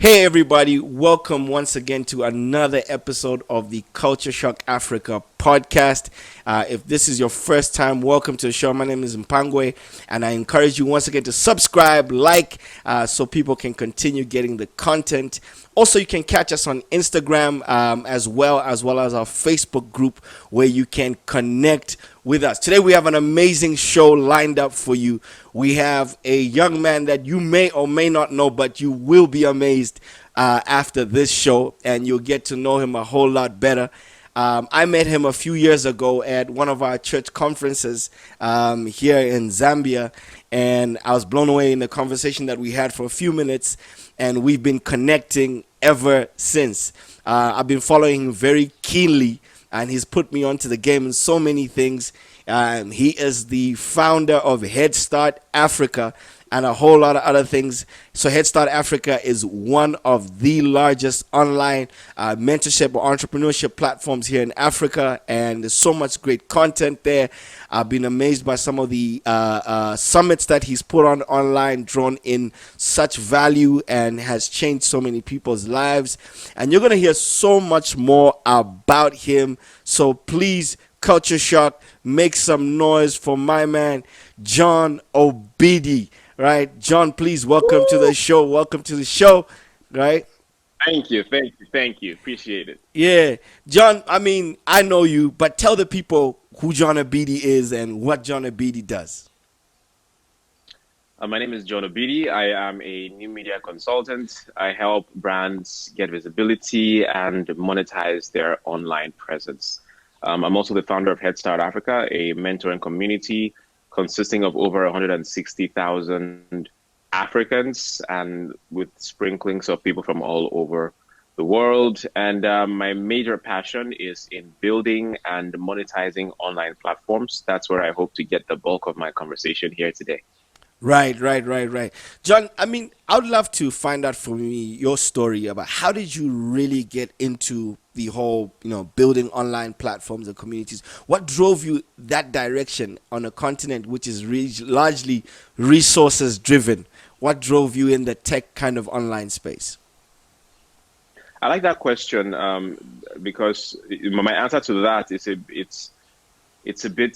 Hey everybody, welcome once again to another episode of the Culture Shock Africa podcast. If this is your first time, welcome to the show. My name is Mpangwe, and I encourage you once again to subscribe, so people can continue getting the content. Also, you can catch us on Instagram as well as our Facebook group where you can connect with us. Today we have an amazing show lined up for you. We have a young man that you may or may not know, but you will be amazed after this show, and you'll get to know him a whole lot better. I met him a few years ago at one of our church conferences here in Zambia, and I was blown away in the conversation that we had for a few minutes, and we've been connecting ever since. I've been following him very keenly, and he's put me onto the game in so many things. He is the founder of Headstart Africa and a whole lot of other things. So Headstart Africa is one of the largest online mentorship or entrepreneurship platforms here in Africa, and there's so much great content there. I've been amazed by some of the summits that he's put on online, drawn in such value and has changed so many people's lives. And you're going to hear so much more about him. So please, Culture Shock, make some noise for my man, John Obidi. Right, John, please welcome to the show. Welcome to the show, right? Thank you. Appreciate it. Yeah, John, I mean, I know you, but tell the people who John Obidi is and what John Obidi does. My name is John Obidi. I am a new media consultant. I help brands get visibility and monetize their online presence. I'm also the founder of Headstart Africa, a mentoring community consisting of over 160,000 Africans and with sprinklings of people from all over the world. And my major passion is in building and monetizing online platforms. That's where I hope to get the bulk of my conversation here today. Right. John, I mean, I would love to find out from you your story about how did you really get into the whole, building online platforms and communities. What drove you that direction on a continent which is largely resources driven? What drove you in the tech kind of online space? I like that question because my answer to that is it's a bit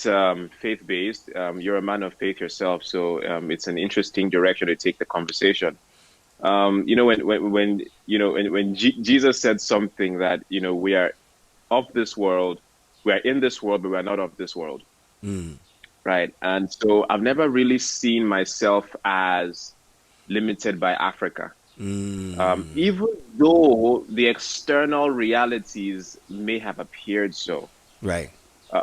faith-based. You're a man of faith yourself, so it's an interesting direction to take the conversation. When Jesus said something that we are of this world, we are in this world, but we are not of this world, right? And so I've never really seen myself as limited by Africa, even though the external realities may have appeared so. Right.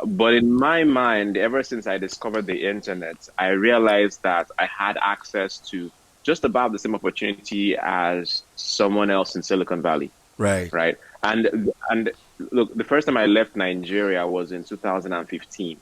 But in my mind, ever since I discovered the internet, I realized that I had access to just about the same opportunity as someone else in Silicon Valley. Right. And look, the first time I left Nigeria was in 2015.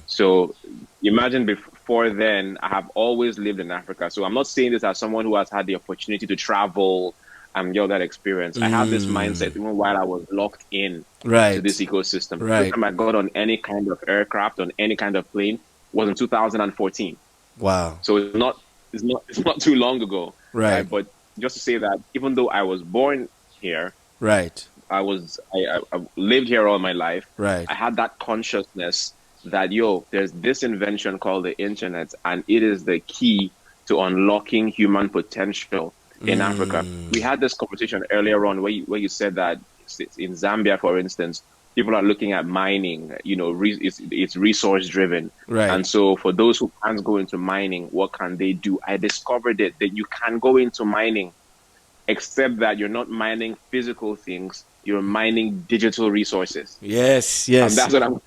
So imagine before then, I have always lived in Africa. So I'm not saying this as someone who has had the opportunity to travel and get that experience. I have this mindset even while I was locked in to this ecosystem. The first time I got on any kind of aircraft, on any kind of plane, was in 2014. Wow. So it's not too long ago. Right. But just to say that even though I was born here, right, I lived here all my life. Right. I had that consciousness that there's this invention called the internet, and it is the key to unlocking human potential in Africa. We had this conversation earlier on where you said that in Zambia, for instance, people are looking at mining. It's resource driven, right? And so for those who can't go into mining, what can they do? I discovered that you can go into mining, except that you're not mining physical things; you're mining digital resources. Yes. And that's what I'm.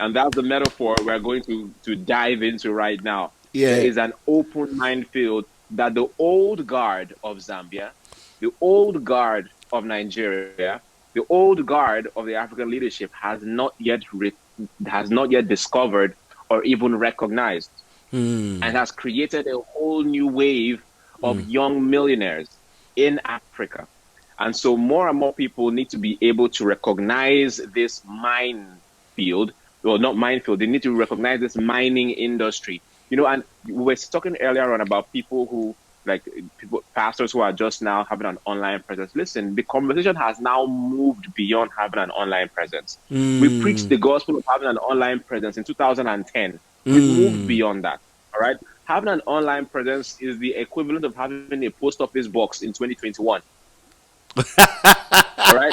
And that's the metaphor we're going to dive into right now. Yeah. There is an open minefield that the old guard of Zambia, the old guard of Nigeria, the old guard of the African leadership has not yet discovered or even recognized, and has created a whole new wave of young millionaires in Africa. And so more and more people need to be able to recognize this minefield, well, not minefield, they need to recognize this mining industry. And we were talking earlier on about people who like people, pastors who are just now having an online presence. Listen, the conversation has now moved beyond having an online presence. We preached the gospel of having an online presence in 2010. We've moved beyond that. All right. Having an online presence is the equivalent of having a post office box in 2021. All right.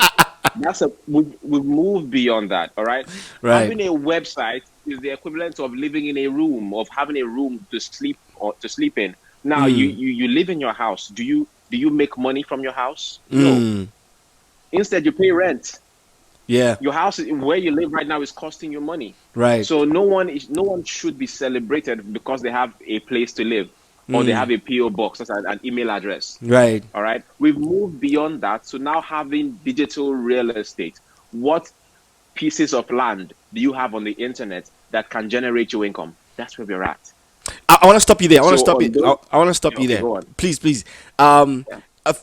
We've moved beyond that. All right. Right. Having a website is the equivalent of living in a room, of having a room to sleep or to sleep in. Now you live in your house. Do you make money from your house? No. Instead, you pay rent. Yeah. Your house where you live right now is costing you money. Right. So no one should be celebrated because they have a place to live or they have a PO box, that's an email address. Right. All right. We've moved beyond that. So now having digital real estate, what pieces of land do you have on the internet that can generate your income? That's where we're at. I want to stop you there. I want to So stop on you. those, I want to stop you okay, there. go on. Please, please. Yeah.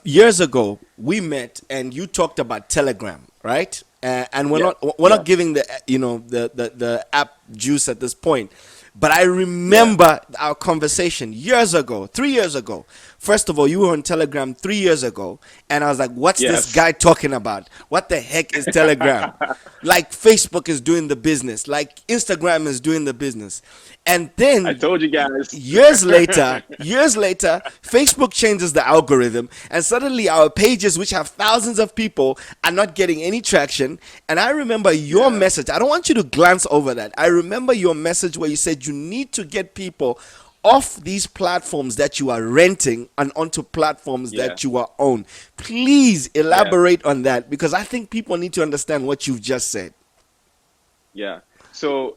Years ago, we met and you talked about Telegram, right? And we're Yeah. not giving the the app juice at this point. But I remember our conversation years ago, 3 years ago. First of all, you were on Telegram 3 years ago, and I was like, "What's this Yes. guy talking about? What the heck is Telegram?" Like Facebook is doing the business, like Instagram is doing the business, and I then told you guys. years later, Facebook changes the algorithm, and suddenly our pages, which have thousands of people, are not getting any traction. And I remember your message. I don't want you to glance over that. I remember your message where you said you need to get people off these platforms that you are renting and onto platforms Yeah. that you are own. Please elaborate on that, because I think people need to understand what you've just said. Yeah. So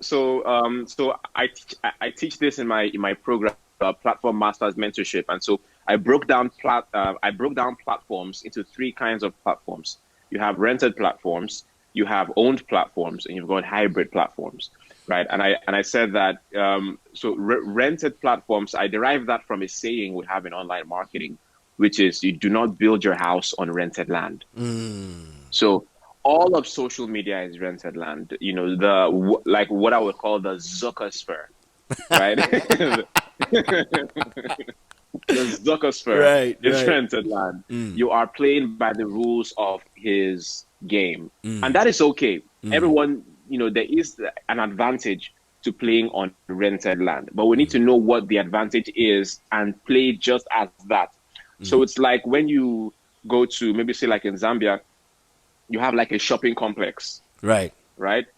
I teach this in my program, Platform Masters Mentorship, and so I broke down platforms into three kinds of platforms. You have rented platforms, you have owned platforms, and you've got hybrid platforms, right? And I said that rented platforms, I derived that from a saying we have in online marketing, which is you do not build your house on rented land. So all of social media is rented land. You know, like what I would call the Zuckersphere, right? The Zuckersphere is rented land. You are playing by the rules of his game, and that is okay. Everyone, you know, there is an advantage to playing on rented land, but we need to know what the advantage is and play just as that. So it's like when you go to, maybe say like in Zambia, you have like a shopping complex, Right.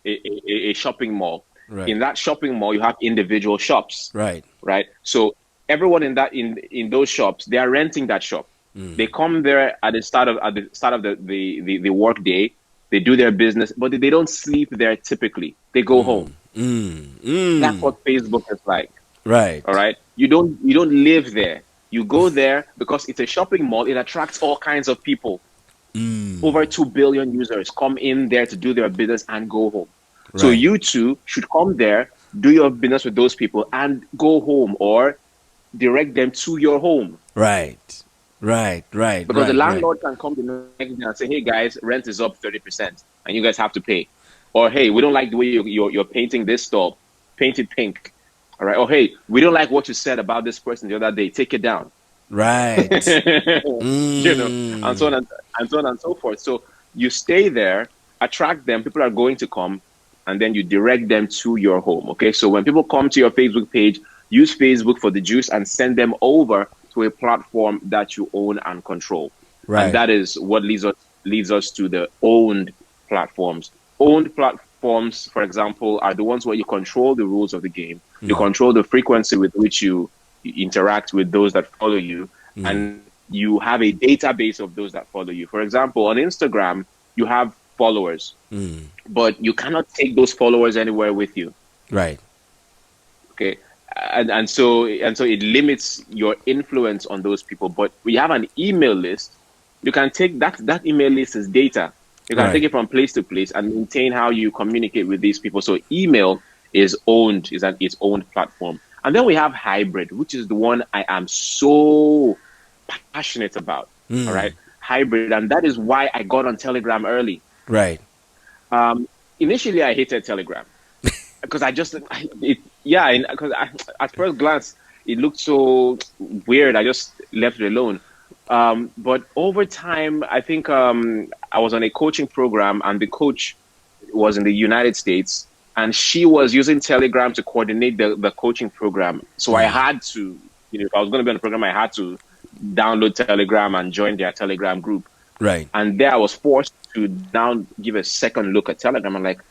a shopping mall. Right. In that shopping mall, you have individual shops, Right. right? So everyone in those shops, they are renting that shop. They come there at the start of the work day. They do their business, but they don't sleep there typically. They go home. That's what Facebook is like. Right. All right. You don't live there. You go there because it's a shopping mall. It attracts all kinds of people. Over 2 billion users come in there to do their business and go home. So Right. you too should come there, do your business with those people, and go home or direct them to your home. Right. Right. Right. Because the right, landlord can come the next day and say, "Hey guys, rent is up 30%, and you guys have to pay." Or, "Hey, we don't like the way you're painting this store. Paint it pink." All right. Or, "Hey, we don't like what you said about this person the other day. Take it down." Right. You know, and so on and so forth. So you stay there, attract them. People are going to come, and then you direct them to your home. Okay. So when people come to your Facebook page, use Facebook for the juice and send them over to a platform that you own and control. Right. And that is what leads us to the owned platforms. Owned platforms, for example, are the ones where you control the rules of the game. You control the frequency with which you interact with those that follow you, and you have a database of those that follow you. For example, on Instagram, you have followers, but you cannot take those followers anywhere with you. Right. Okay. And so it limits your influence on those people. But we have an email list. You can take that email list as data. You can take it from place to place and maintain how you communicate with these people. So email is its own platform. And then we have hybrid, which is the one I am so passionate about. All right. Hybrid. And that is why I got on Telegram early. Right. Initially, I hated Telegram because because at first glance, it looked so weird. left it alone. But over time, I think I was on a coaching program, and the coach was in the United States, and she was using Telegram to coordinate the coaching program. So I had to, if I was going to be on the program, I had to download Telegram and join their Telegram group. Right. And there I was forced to now give a second look at Telegram. I'm like,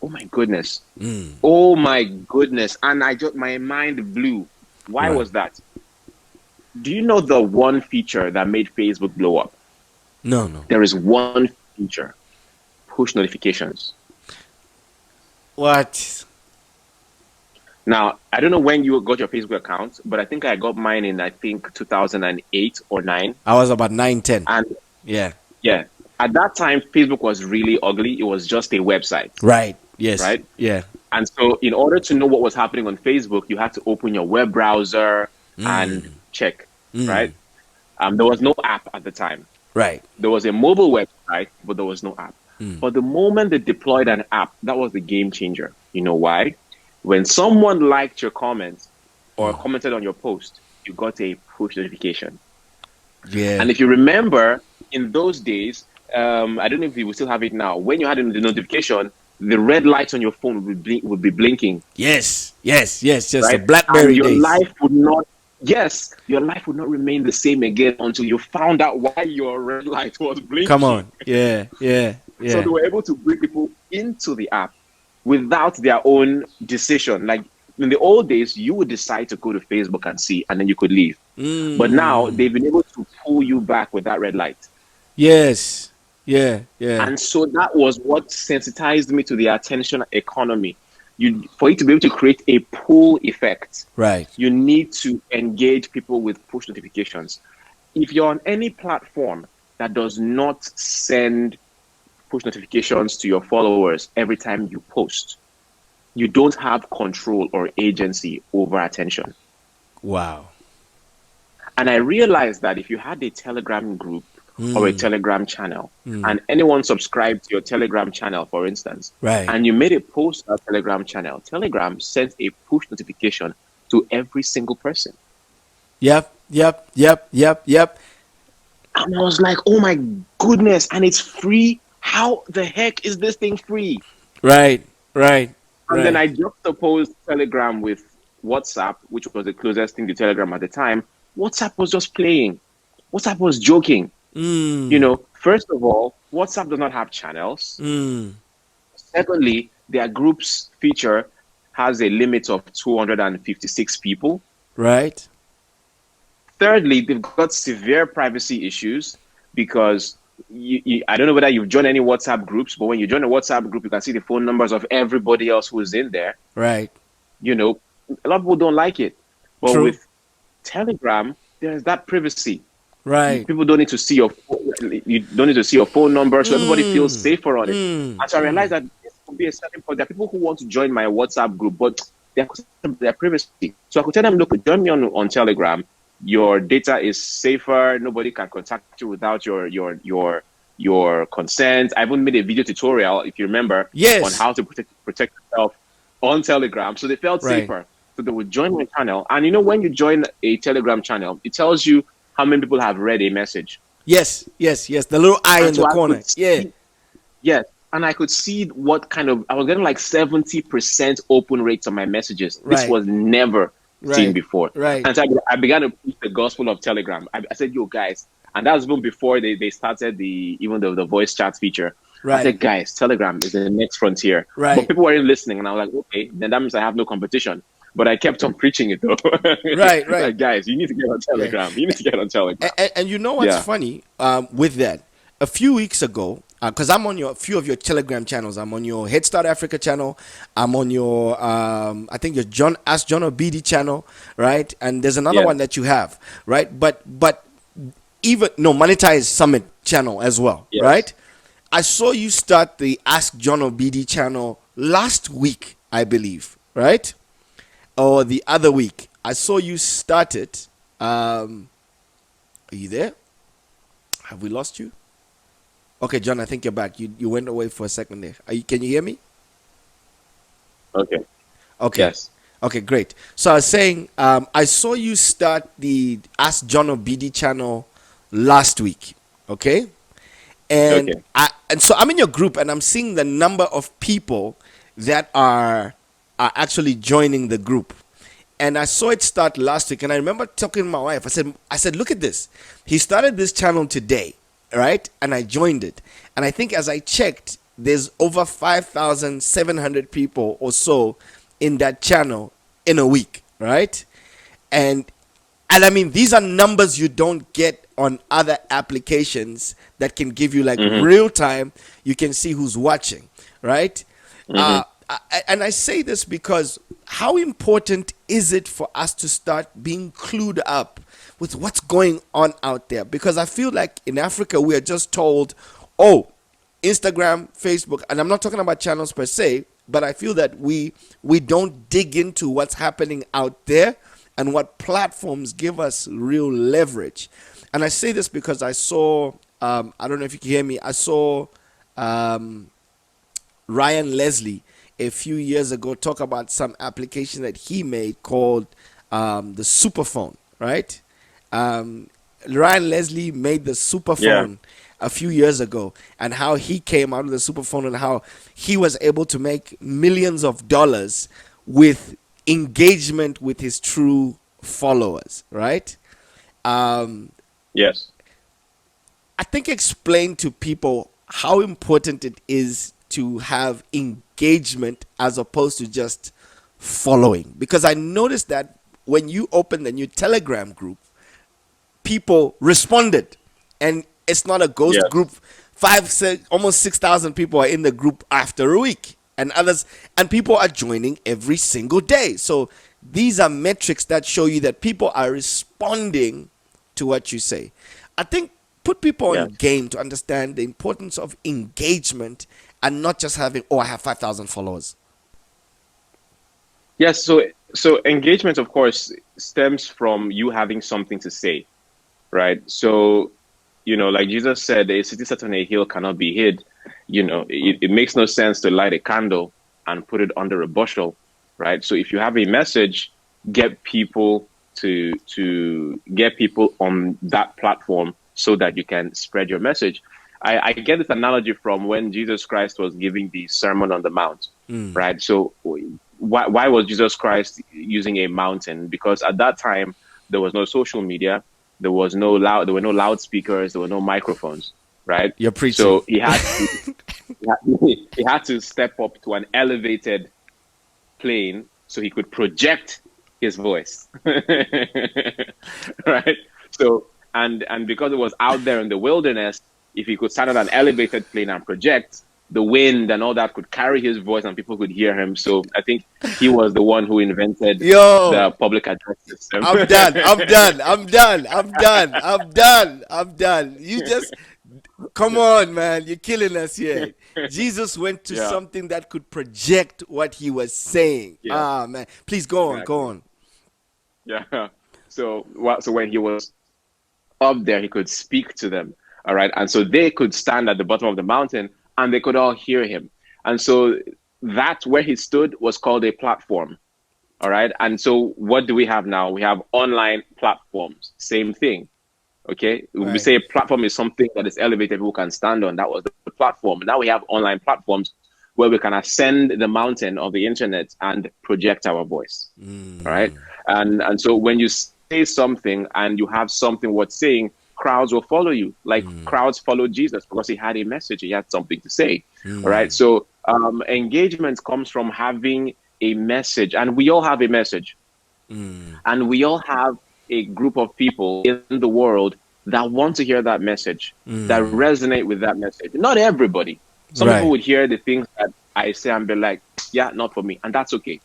oh my goodness. Oh my goodness. And my mind blew. Why was that? Do you know the one feature that made Facebook blow up? No. There is one feature: push notifications. What? Now, I don't know when you got your Facebook account, but I think I got mine in, 2008 or 9. I was about 9, 10. And yeah. At that time, Facebook was really ugly. It was just a website. Right. Yes. Right? Yeah. And so in order to know what was happening on Facebook, you had to open your web browser and check, right? There was no app at the time. Right. There was a mobile website, but there was no app. But the moment they deployed an app, that was the game changer. You know why? When someone liked your comment or commented on your post, you got a push notification. Yeah. And if you remember, in those days, I don't know if you will still have it now. When you had the notification, the red lights on your phone would be blinking. Yes. Right? The BlackBerry and days. Your life would not remain the same again until you found out why your red light was blinking. Come on. Yeah. So they were able to bring people into the app without their own decision. Like in the old days, you would decide to go to Facebook and see, and then you could leave. But now they've been able to pull you back with that red light. Yes. Yeah. And so that was what sensitized me to the attention economy. For you to be able to create a pull effect, right, you need to engage people with push notifications. If you're on any platform that does not send push notifications to your followers every time you post, you don't have control or agency over attention. Wow. And I realized that if you had a Telegram group or a Telegram channel, and anyone subscribed to your Telegram channel, for instance, right, and you made a post on a Telegram channel, Telegram sent a push notification to every single person. Yep. And I was like, oh my goodness, and it's free? How the heck is this thing free? Right. And then I juxtaposed Telegram with WhatsApp, which was the closest thing to Telegram at the time. WhatsApp was just playing. WhatsApp was joking. First of all, WhatsApp does not have channels. Secondly, their groups feature has a limit of 256 people. Right. Thirdly, they've got severe privacy issues because I don't know whether you've joined any WhatsApp groups, but when you join a WhatsApp group, you can see the phone numbers of everybody else who's in there. Right. A lot of people don't like it. But True. with Telegram, there's that privacy. Right. People don't need to see your phone number, so everybody feels safer on it. And so I realized that this could be a starting point. There are people who want to join my WhatsApp group, but they're their privacy. So I could tell them, look, join me on Telegram. Your data is safer. Nobody can contact you without your consent. I even made a video tutorial, if you remember, on how to protect yourself on Telegram. So they felt safer. So they would join my channel. And when you join a Telegram channel, it tells you how many people have read a message. Yes. The little eye in the corner. Yes. And I could see what kind of, I was getting like 70% open rates on my messages. This was never seen before. Right. And so I began to preach the gospel of Telegram. I said, yo, guys, and that was even before they started the voice chat feature. Right. I said, guys, Telegram is the next frontier. Right. But people weren't listening. And I was like, okay, then that means I have no competition. But I kept on preaching it though. Right. Like, guys, you need to get on Telegram. You need to get on Telegram. And you know what's funny with that? A few weeks ago, because I'm on a few of your Telegram channels. I'm on your Headstart Africa channel. I'm on your, I think your Ask John Obidi channel, right? And there's another one that you have, right? But even Monetize Summit channel as well, right? I saw you start the Ask John Obidi channel last week, I believe, right? Or the other week. I saw you start it. Are you there? Have we lost you? Okay, John, I think you're back. You went away for a second there. Can you hear me? Okay. Yes. Okay, great. So I was saying, I saw you start the Ask John Obidi channel last week. Okay, Okay. and so I'm in your group, and I'm seeing the number of people that are actually joining the group. And I saw it start last week, and I remember talking to my wife. I said, look at this. He started this channel today, right? And I joined it, and I think as I checked, there's over 5,700 people or so in that channel in a week, right? And I mean, these are numbers you don't get on other applications that can give you like Mm-hmm. real time. You can see who's watching, right? Mm-hmm. And I say this because how important is it for us to start being clued up with what's going on out there? Because I feel like in Africa we are just told, oh, Instagram, Facebook, and I'm not talking about channels per se, but I feel that we don't dig into what's happening out there and what platforms give us real leverage. And I say this because I saw, I don't know if you can hear me, I saw um, Ryan Leslie a few years ago talk about some application that he made called the Superphone, right? Um, Ryan Leslie made the Yeah. Superphone a few years ago, and how he came out of the Superphone and how he was able to make millions of dollars with engagement with his true followers, right? Um, Yes. I think explain to people how important it is to have engagement as opposed to just following. Because I noticed that when you open the new Telegram group, people responded, and it's not a ghost Yes. group. Five, six, almost 6,000 people are in the group after a week, and others, and people are joining every single day. So these are metrics that show you that people are responding to what you say. I think put people on Yes. game to understand the importance of engagement and not just having, oh, I have 5,000 followers. Yes. So engagement, of course, stems from you having something to say, right? So, like Jesus said, a city set on a hill cannot be hid. It makes no sense to light a candle and put it under a bushel, right? So if you have a message, get people to get people on that platform so that you can spread your message. I get this analogy from when Jesus Christ was giving the Sermon on the Mount, right? So why was Jesus Christ using a mountain? Because at that time there was no social media, there were no loudspeakers, there were no microphones, right? You're preaching. So he had to step up to an elevated plane so he could project his voice. Right? So and because it was out there in the wilderness, if he could stand on an elevated plane and project, the wind and all that could carry his voice and people could hear him. So I think he was the one who invented the Yo, public address system. I'm done. I'm done. I'm done. I'm done. I'm done. I'm done. You just come on, man. You're killing us here. Jesus went to Yeah, something that could project what he was saying. yeah, Ah, man. Please go on. Go exactly. on. Yeah. So when he was up there, he could speak to them. All right. And so they could stand at the bottom of the mountain and they could all hear him. And so that where he stood was called a platform. All right. And so what do we have now? We have online platforms. Same thing. Okay. We Right. say a platform is something that is elevated, people can stand on. That was the platform. Now we have online platforms where we can ascend the mountain of the internet and project our voice. All right. And so when you say something and you have something worth saying, crowds will follow you. Like crowds followed Jesus because he had a message, he had something to say. All right. So engagement comes from having a message, and we all have a message, and we all have a group of people in the world that want to hear that message, that resonate with that message. Not everybody. Some people Right. would hear the things that I say and be like, yeah, not for me, and that's okay.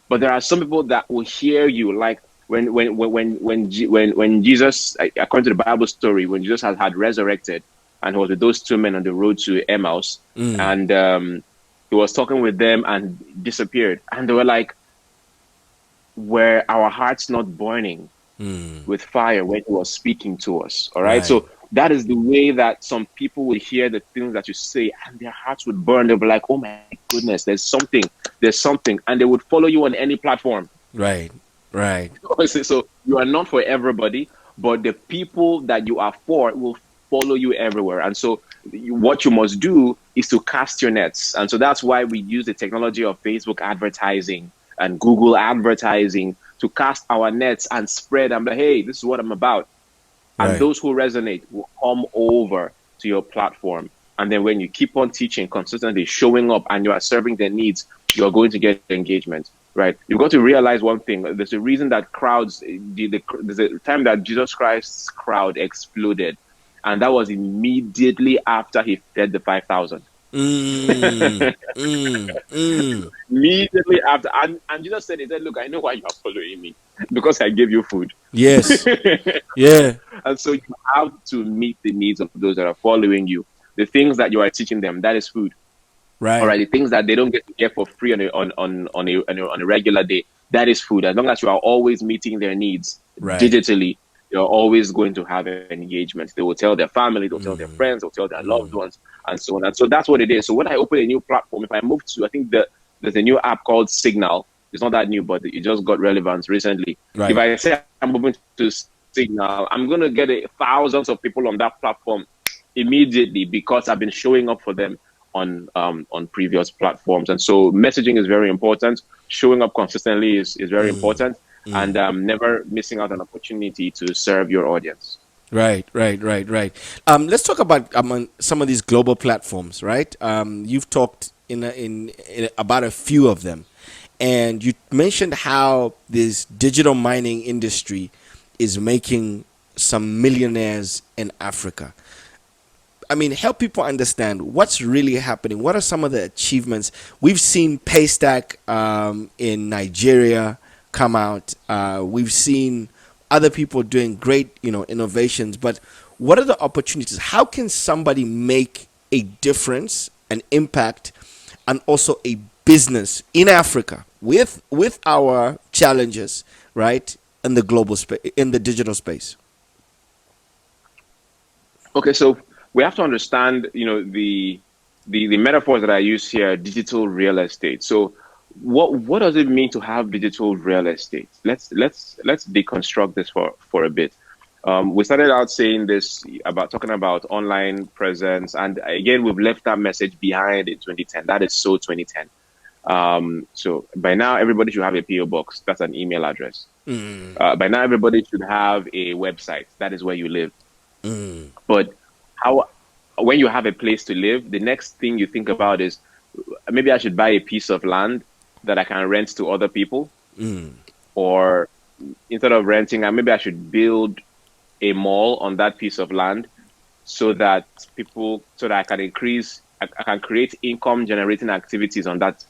But there are some people that will hear you, like when Jesus, according to the Bible story, when Jesus had resurrected and he was with those two men on the road to Emmaus, and he was talking with them and disappeared, and they were like, "Were our hearts not burning with fire when he was speaking to us?" All right, Right. so that is the way that some people would hear the things that you say, and their hearts would burn. They'll be like, "Oh my goodness, there's something," and they would follow you on any platform. Right. Right. So you are not for everybody, but the people that you are for will follow you everywhere. And so what you must do is to cast your nets. And so that's why we use the technology of Facebook advertising and Google advertising to cast our nets and spread. I'm like, hey, this is what I'm about. And Right. those who resonate will come over to your platform. And then when you keep on teaching consistently, showing up, and you are serving their needs, you're going to get engagement, right? You've got to realize one thing. There's a reason that crowds, there's a time that Jesus Christ's crowd exploded. And that was immediately after he fed the 5,000. Mm, mm, mm. Immediately after. And Jesus said, he said, look, I know why you are following me, because I gave you food. Yes. Yeah. And so you have to meet the needs of those that are following you. The things that you are teaching them, that is food. All Right. right. The things that they don't get to get for free on a regular day, that is food. As long as you are always meeting their needs Right. digitally, you're always going to have an engagement. They will tell their family, they'll tell their friends, they'll tell their loved ones, and so on. And so that's what it is. So when I open a new platform, if I move to, I think there's a new app called Signal. It's not that new, but it just got relevance recently. Right. If I say I'm moving to Signal, I'm going to get thousands of people on that platform immediately because I've been showing up for them on previous platforms. And so messaging is very important. Showing up consistently is very important, and never missing out an opportunity to serve your audience. Right, right, right, right. Let's talk about some of these global platforms, right? You've talked in about a few of them, and you mentioned how this digital mining industry is making some millionaires in Africa. I mean, help people understand what's really happening. What are some of the achievements we've seen? Paystack in Nigeria come out. We've seen other people doing great, innovations. But what are the opportunities? How can somebody make a difference, an impact, and also a business in Africa with our challenges, right, in the global space, in the digital space? Okay, so we have to understand, the metaphors that I use here, digital real estate. So what does it mean to have digital real estate? Let's deconstruct this for a bit. We started out saying this about talking about online presence, and again we've left that message behind in 2010. That is so 2010. So by now everybody should have a PO box. That's an email address. By now everybody should have a website. That is where you live. But when you have a place to live, the next thing you think about is maybe I should buy a piece of land that I can rent to other people, or instead of renting, maybe I should build a mall on that piece of land so that I can I can create income generating activities on that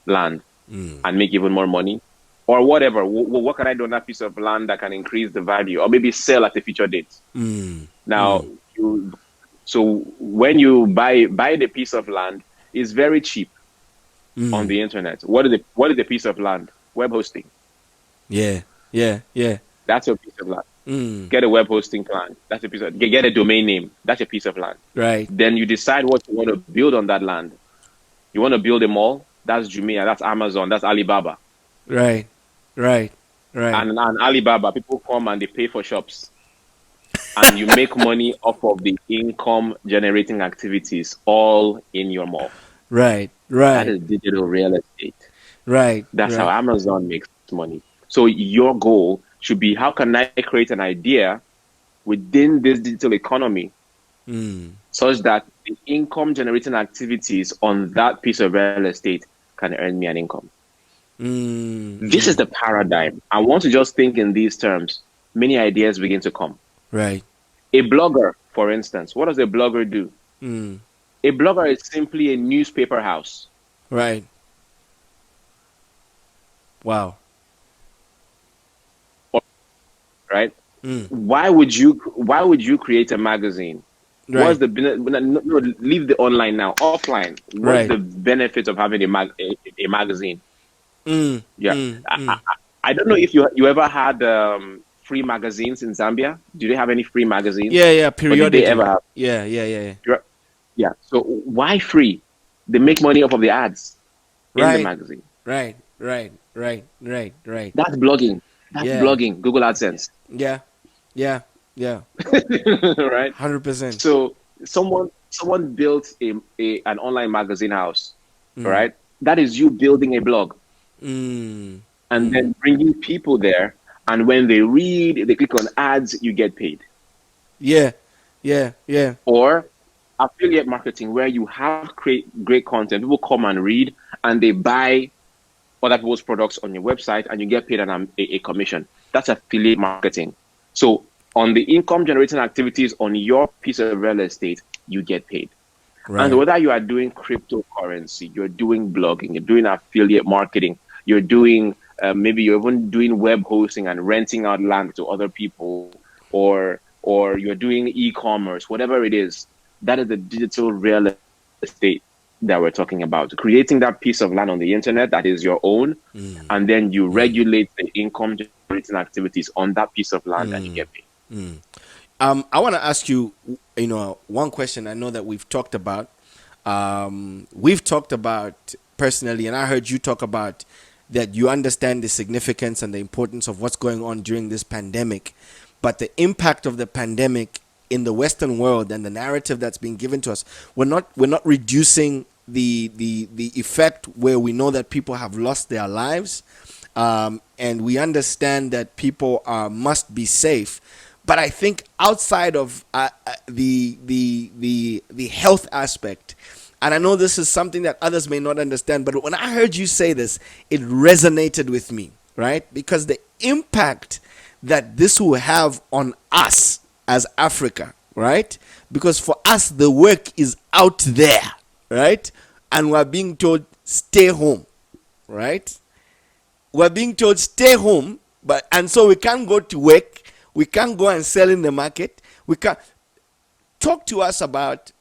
land and make even more money, or whatever. What can I do on that piece of land that can increase the value, or maybe sell at a future date? Now, so when you buy the piece of land, it's very cheap on the internet. What is the piece of land? Web hosting. Yeah. That's your piece of land. Get a web hosting plan. That's a piece of. Get a domain name. That's a piece of land. Right. Then you decide what you want to build on that land. You want to build a mall? That's Jumia. That's Amazon. That's Alibaba. Right. And Alibaba, people come and they pay for shops. And you make money off of the income generating activities all in your mall. Right. That is digital real estate. Right. That's how Amazon makes money. So your goal should be, how can I create an idea within this digital economy such that the income generating activities on that piece of real estate can earn me an income? This is the paradigm. I want to just think in these terms. Many ideas begin to come. Right. A blogger, for instance, what does a blogger do? A blogger is simply a newspaper house. Right. Wow. Right? Why would you create a magazine? Right. What's the no, leave the online now, offline? What's the benefit of having a magazine? I don't know if you ever had free magazines in Zambia. Do they have any free magazines? Yeah, periodically. Did they ever have? Yeah. So why free? They make money off of the ads in the magazine. Right. Right. That's blogging. That's Yeah, blogging. Google AdSense. yeah, yeah. Right? 100%. So someone built an online magazine house, Mm, right? That is you building a blog mm, and mm. then bringing people there. And when they read, they click on ads, you get paid. Yeah, yeah. Or affiliate marketing, where you have great content, people come and read, and they buy other people's products on your website, and you get paid a commission. That's affiliate marketing. So on the income generating activities on your piece of real estate, you get paid. And Right. whether you are doing cryptocurrency, you're doing blogging, you're doing affiliate marketing, you're doing maybe you're even doing web hosting and renting out land to other people, or you're doing e-commerce, whatever it is, that is the digital real estate that we're talking about. Creating that piece of land on the internet that is your own, Mm, and then you mm, regulate the income generating activities on that piece of land and you mm, get paid. mm. I want to ask you, one question. I know that we've talked about personally, and I heard you talk about that you understand the significance and the importance of what's going on during this pandemic, but the impact of the pandemic in the Western world and the narrative that's being given to us, we're not reducing the effect where we know that people have lost their lives, and we understand that people must be safe. But I think outside of the health aspect, and I know this is something that others may not understand, but when I heard you say this, it resonated with me, right? Because the impact that this will have on us as Africa, right? Because for us, the work is out there, right? And we're being told, stay home, right? We're being told stay home, and so we can't go to work, we can't go and sell in the market, we can't. Talk to us about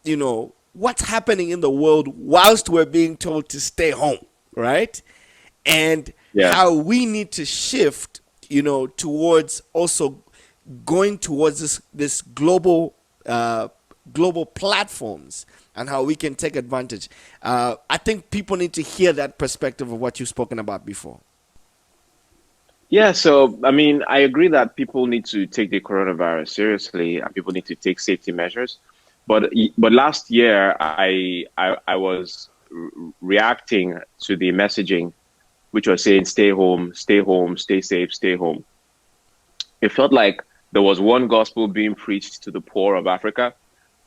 what's happening in the world whilst we're being told to stay home, right? And Yeah. how we need to shift, towards also going towards this global platforms, and how we can take advantage. I think people need to hear that perspective of what you've spoken about before. Yeah, so I mean, I agree that people need to take the coronavirus seriously and people need to take safety measures. But last year, I was reacting to the messaging, which was saying stay home, stay safe, stay home. It felt like there was one gospel being preached to the poor of Africa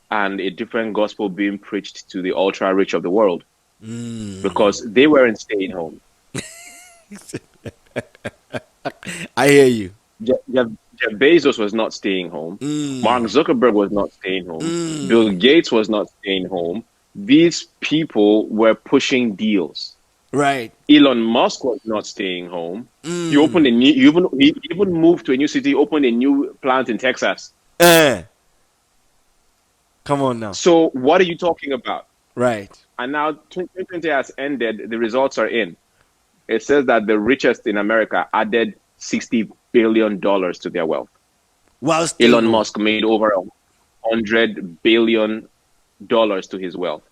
and a different gospel being preached to the ultra rich of the world because they weren't staying home. I hear you. Jeff Bezos was not staying home. Mark Zuckerberg was not staying home. Bill Gates was not staying home. These people were pushing deals. Right. Elon Musk was not staying home. He opened he even moved to a new city, opened a new plant in Texas. Uh, Come on now. So what are you talking about? Right. And now 2020 has ended. The results are in. It says that the richest in America added $60 billion to their wealth. While staying Elon home. Musk made over $100 billion to his wealth,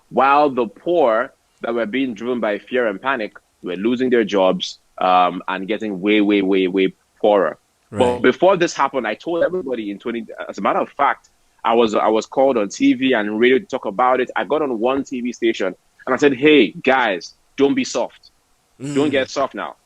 while the poor that were being driven by fear and panic were losing their jobs and getting way, way, way, way poorer. Right. But before this happened, I told everybody in 20. As a matter of fact, I was called on TV and radio to talk about it. I got on one TV station and I said, "Hey guys, don't be soft. Don't get soft now.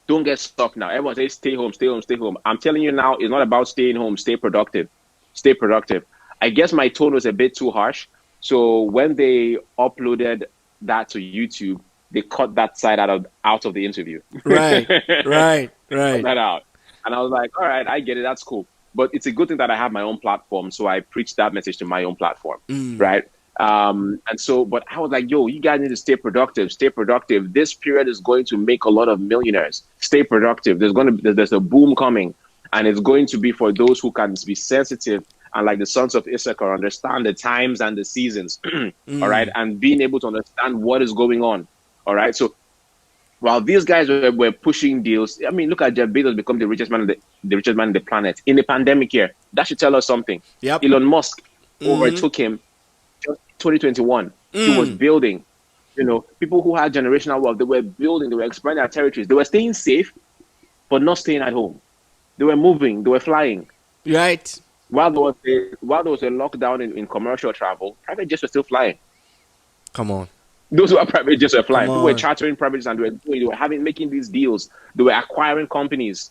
Don't get soft now. Everyone says stay home, stay home, stay home. I'm telling you now, it's not about staying home. Stay productive. Stay productive." I guess my tone was a bit too harsh. So when they uploaded that to YouTube, they cut that side out of the interview. Right. Right. Cut Right. that out. And I was like, all right, I get it. That's cool. But it's a good thing that I have my own platform. So I preach that message to my own platform. Right. And so, but I was like, yo, you guys need to stay productive. Stay productive. This period is going to make a lot of millionaires. Stay productive. There's a boom coming, and it's going to be for those who can be sensitive and, like the sons of Issachar, understand the times and the seasons. All right, and being able to understand what is going on. All right, so while these guys were pushing deals, I mean, look at Jeff Bezos become the richest man on the planet in the pandemic year. That should tell us something. Yep. Elon Musk overtook him. 2021, he was building. People who had generational wealth, they were building, they were expanding their territories. They were staying safe, but not staying at home. They were moving, they were flying. Right. While there was a lockdown in commercial travel, private jets were still flying. Come on. Those who are private jets were Come flying. People were on. chartering private jets and making these deals. They were acquiring companies.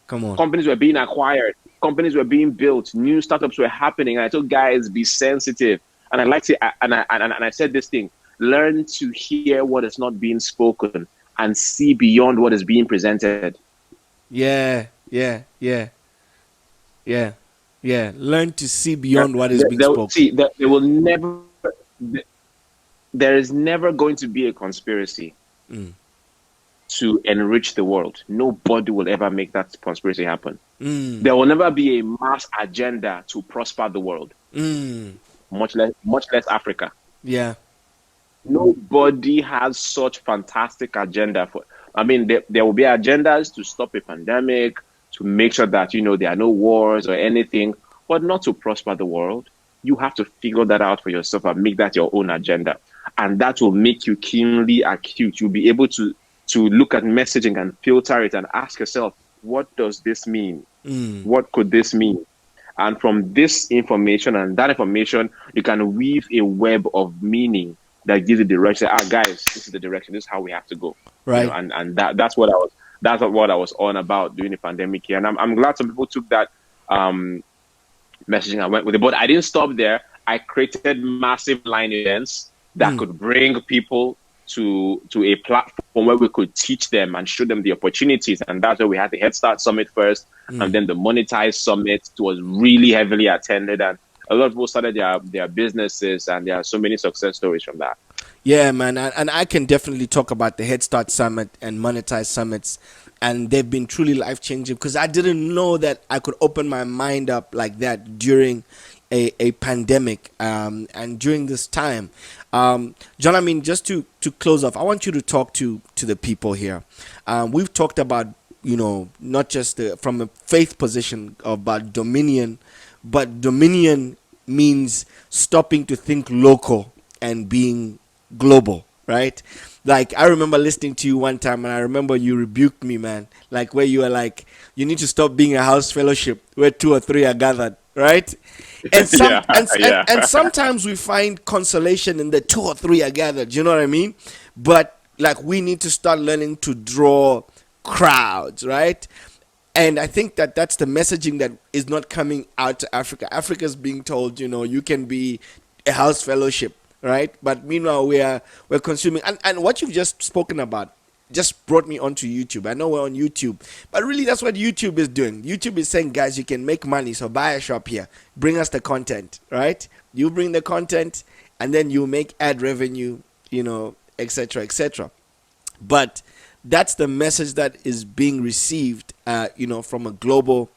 Come on. Companies were being acquired. Companies were being built. New startups were happening. And I told guys, be sensitive. And I like to, and I said this thing: learn to hear what is not being spoken and see beyond what is being presented. Yeah. Yeah. Yeah. Yeah. Yeah. Learn to see beyond what is being spoken. See, there will never. There is never going to be a conspiracy to enrich the world. Nobody will ever make that conspiracy happen. There will never be a mass agenda to prosper the world. Much less Africa. Yeah. Nobody has such fantastic agenda for. I mean, there will be agendas to stop a pandemic, to make sure that there are no wars or anything, but not to prosper the world. You have to figure that out for yourself and make that your own agenda, and that will make you keenly acute. You'll be able to look at messaging and filter it and ask yourself, what does this mean? What could this mean? And from this information and that information, you can weave a web of meaning that gives you direction. Guys, this is the direction. This is how we have to go. Right. And that's what I was on about during the pandemic here. And I'm glad some people took that messaging and went with it. But I didn't stop there. I created massive line events that could bring people to a platform where we could teach them and show them the opportunities. And that's where we had the Headstart Summit first, and then the Monetize Summit was really heavily attended. And a lot of people started their businesses, and there are so many success stories from that. Yeah, man. And I can definitely talk about the Headstart Summit and Monetize Summits. And they've been truly life-changing because I didn't know that I could open my mind up like that during a pandemic and during this time. John, I mean, just to close off, I want you to talk to the people here. We've talked about, not just from a faith position about dominion, but dominion means stopping to think local and being global, right? Like, I remember listening to you one time, and I remember you rebuked me, man. Like, where you were like, you need to stop being a house fellowship where 2 or 3 are gathered, right? And and sometimes we find consolation in the 2 or 3 are gathered. You know what I mean? But like, we need to start learning to draw crowds, right? And I think that's the messaging that is not coming out to Africa. Africa's being told, you can be a house fellowship, right? But meanwhile, we're consuming. And what you've just spoken about just brought me onto YouTube. I know we're on YouTube, but really that's what YouTube is doing. YouTube is saying, guys, you can make money, so buy a shop here. Bring us the content, right? You bring the content, and then you make ad revenue, etc., etc. But that's the message that is being received, from a global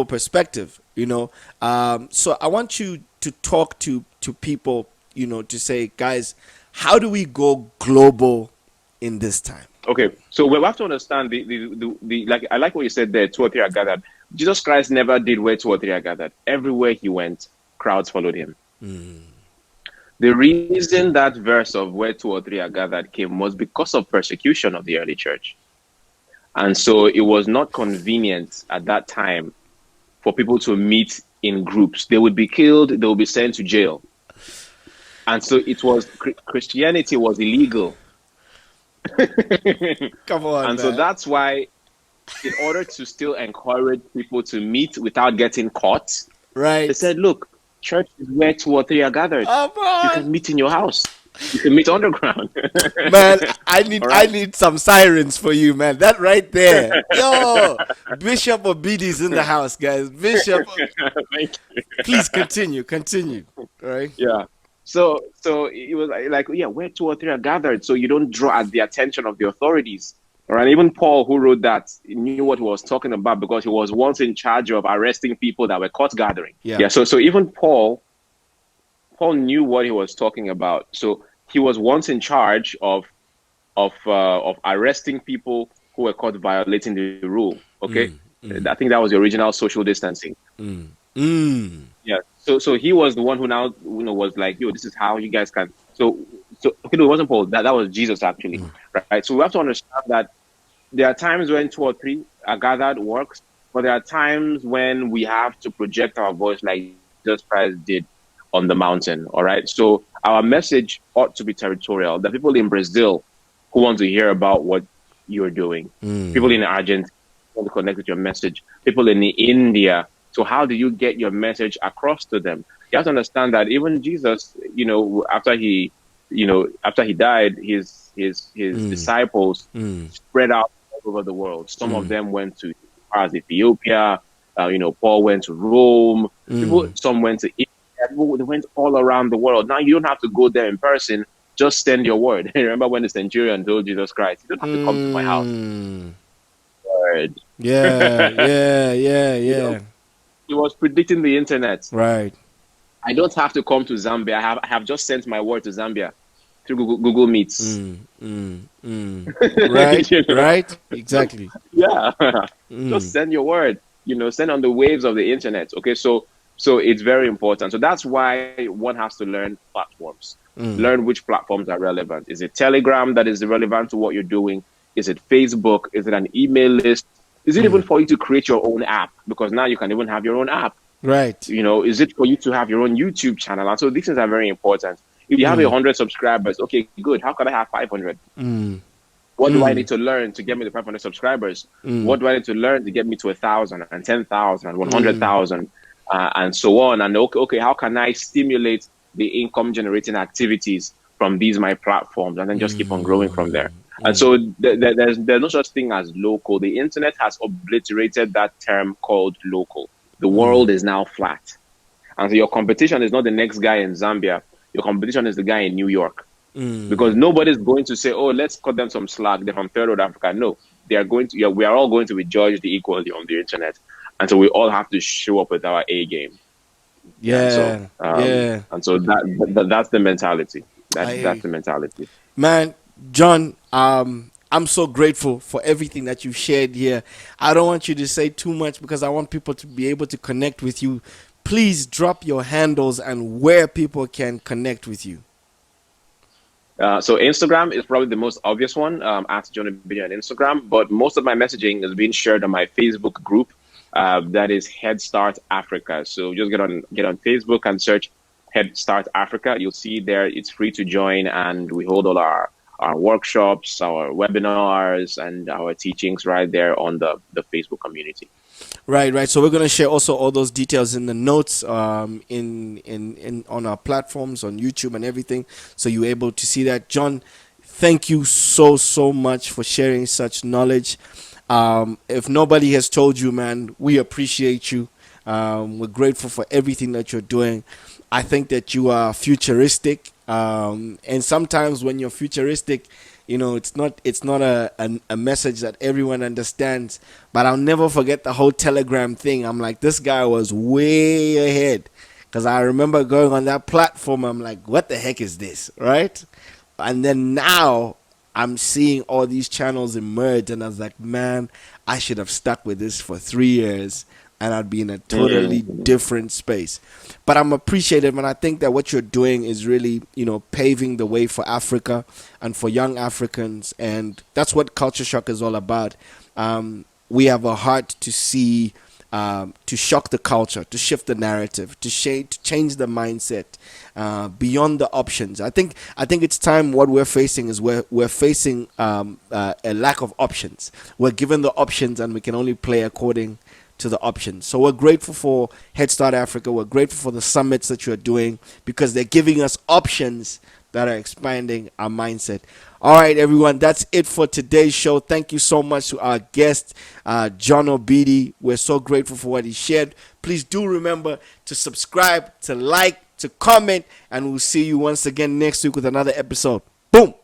perspective, So I want you to talk to people, to say, guys, how do we go global in this time? Okay, so we have to understand the like. I like what you said there. 2 or 3 are gathered. Jesus Christ never did where 2 or 3 are gathered. Everywhere he went, crowds followed him. The reason that verse of where 2 or 3 are gathered came was because of persecution of the early church, and so it was not convenient at that time for people to meet in groups. They would be killed. They would be sent to jail, and so it was Christianity was illegal. Come on, and man. so that's why, in order to still encourage people to meet without getting caught, right? They said, look, church is where 2 or 3 are gathered. You can meet in your house. You can meet underground. Man, I need some sirens for you, man. That right there. Yo, Bishop Obidi's in the house, guys. Bishop, please continue. All right. Yeah. So it was like, where 2 or 3 are gathered, so you don't draw at the attention of the authorities. All right. Even Paul, who wrote that, knew what he was talking about because he was once in charge of arresting people that were caught gathering. Yeah. So even Paul knew what he was talking about. So he was once in charge of arresting people who were caught violating the rule. Okay. I think that was the original social distancing. Yeah. So he was the one who now was like, yo, this is how you guys can. So So okay, no, it wasn't Paul. That was Jesus actually, right? So we have to understand that there are times when two or three are gathered works, but there are times when we have to project our voice like Jesus Christ did on the mountain. All right. So our message ought to be territorial. The people in Brazil who want to hear about what you're doing, people in Argentina want to connect with your message, people in India. So how do you get your message across to them? You have to understand that even Jesus, after he died, his disciples spread out all over the world. Some of them went to as far as Ethiopia. Paul went to Rome. Some went to India. They went all around the world. Now you don't have to go there in person. Just send your word. Remember when the centurion told Jesus Christ, "You don't have to come to my house." Word. Yeah. He was predicting the internet. Right. I don't have to come to Zambia. I have just sent my word to Zambia through Google Meets. Right. Right. Exactly. Yeah. Just send your word. Send on the waves of the internet. Okay, so it's very important. So that's why one has to learn platforms. Learn which platforms are relevant. Is it Telegram that is relevant to what you're doing? Is it Facebook? Is it an email list? Is it even for you to create your own app? Because now you can even have your own app. Right. Is it for you to have your own YouTube channel? And so these things are very important. If you have 100 subscribers, okay, good. How can I have 500? What do I need to learn to get me to 500 subscribers? What do I need to learn to get me to 1,000 and 10,000 and 100,000 and so on? And okay, how can I stimulate the income generating activities from these my platforms and then just keep on growing from there? And so there's no such thing as local. The internet has obliterated that term called local. The world is now flat. And so your competition is not the next guy in Zambia. Your competition is the guy in New York. Because nobody's going to say, "Oh, let's cut them some slack. They're from third world Africa." No, they are going to. We are all going to be judged equally on the internet, and so we all have to show up with our A game. Yeah. And so that's the mentality. That's the mentality. Man, John, I'm so grateful for everything that you've shared here. I don't want you to say too much because I want people to be able to connect with you. Please drop your handles and where people can connect with you. So Instagram is probably the most obvious one, at John Obidi on Instagram. But most of my messaging is being shared on my Facebook group. That is Headstart Africa. So just get on Facebook and search Headstart Africa. You'll see there it's free to join, and we hold all our workshops, our webinars, and our teachings right there on the Facebook community. Right. So we're gonna share also all those details in the notes, in on our platforms on YouTube and everything, so you're able to see that. John, thank you so much for sharing such knowledge. If nobody has told you, man, we appreciate you. We're grateful for everything that you're doing. I think that you are futuristic, and sometimes when you're futuristic, it's not a message that everyone understands. But I'll never forget the whole Telegram thing. I'm like, this guy was way ahead, because I remember going on that platform. I'm like, what the heck is this, right? And then now I'm seeing all these channels emerge, and I was like, man, I should have stuck with this for 3 years, and I'd be in a totally different space. But I'm appreciative, and I think that what you're doing is really, paving the way for Africa and for young Africans, and that's what Culture Shock is all about. We have a heart to see, to shock the culture, to shift the narrative, to change the mindset, beyond the options. I think it's time. What we're facing is we're facing a lack of options. We're given the options, and we can only play according to the options. So we're grateful for Headstart Africa. We're grateful for the summits that you're doing, because they're giving us options that are expanding our mindset. All right, everyone, that's it for today's show. Thank you so much to our guest, John Obidi. We're so grateful for what he shared. Please do remember to subscribe, to like, to comment, and we'll see you once again next week with another episode. Boom.